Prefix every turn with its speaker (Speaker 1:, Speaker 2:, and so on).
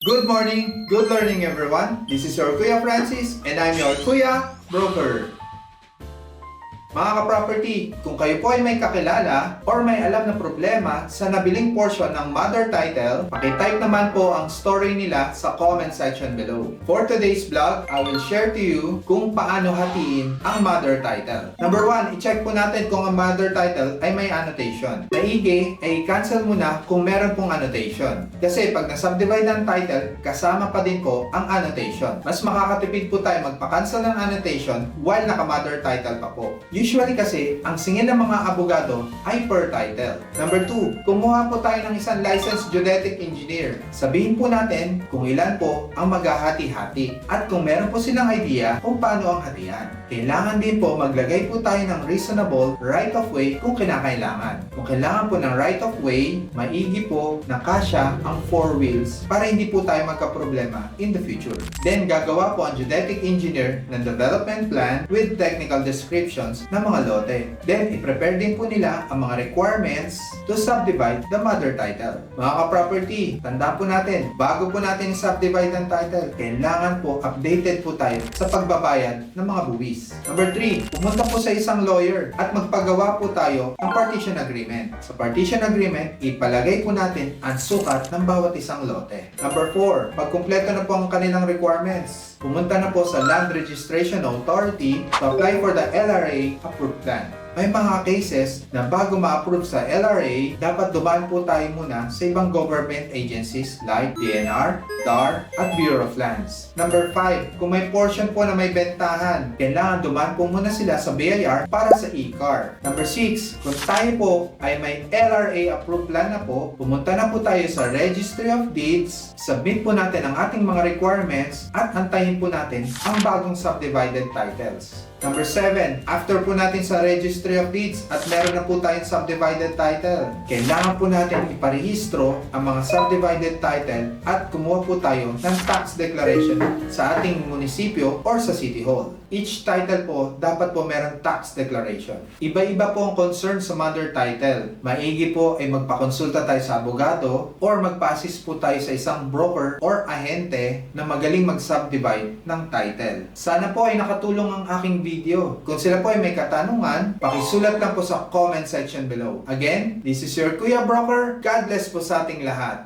Speaker 1: Good morning, good learning everyone. This is your Kuya Francis and I'm your Kuya Broker. Mga ka-property, kung kayo po ay may kakilala or may alam na problema sa nabiling portion ng mother title, pakitype naman po ang story nila sa comment section below. For today's vlog, I will share to you kung paano hatiin ang mother title. Number 1, i-check po natin kung ang mother title ay may annotation. Maigi ay cancel muna kung meron pong annotation. Kasi pag na-subdivide ang title, kasama pa din po ang annotation. Mas makakatipid po tayo magpa-cancel ng annotation while naka-mother title pa po. Usually kasi, ang singil ng mga abogado ay per title. Number 2, kumuha po tayo ng isang licensed geodetic engineer. Sabihin po natin kung ilan po ang maghahati-hati at kung meron po silang idea kung paano ang hatian. Kailangan din po maglagay po tayo ng reasonable right of way kung kinakailangan. Kung kailangan po ng right of way, maigi po na kasya ang 4 wheels para hindi po tayo magka-problema in the future. Then gagawa po ang geodetic engineer ng development plan with technical descriptions ng mga lote. Then i-prepare din po nila ang mga requirements to subdivide the mother title. Mga ka-property, tandaan po natin, bago po natin i-subdivide ang title, kailangan po updated po tayo sa pagbabayad ng mga buwis. Number 3, pumunta po sa isang lawyer at magpagawa po tayo ng partition agreement. Sa partition agreement, ipalagay po natin ang sukat ng bawat isang lote. Number 4, pag kumpleto na po ang kanilang requirements, pumunta na po sa Land Registration Authority to apply for the LRA approved plan. May mga cases na bago ma-approve sa LRA, dapat dumaan po tayo muna sa ibang government agencies like DNR, DAR, at Bureau of Lands. Number 5, kung may portion po na may bentahan, kailangan dumaan po muna sila sa BIR para sa e-car. Number 6, kung tayo po ay may LRA approved plan na po, pumunta na po tayo sa Registry of Deeds, submit po natin ang ating mga requirements at antayin po natin ang bagong subdivided titles. Number 7, after po natin sa Registry of Deeds at meron na po tayong subdivided title, kailangan po natin iparehistro ang mga subdivided title at kumuha po tayo ng tax declaration sa ating munisipyo or sa City Hall. Each title po, dapat po meron tax declaration. Iba-iba po ang concern sa mother title. Maigi po ay magpakonsulta tayo sa abogado or magpa-assist po tayo sa isang broker or ahente na magaling mag-subdivide ng title. Sana po ay nakatulong ang aking video. Kung sila po ay may katanungan, pakisulat lang po sa comment section below. Again, this is your Kuya Broker. God bless po sa ating lahat.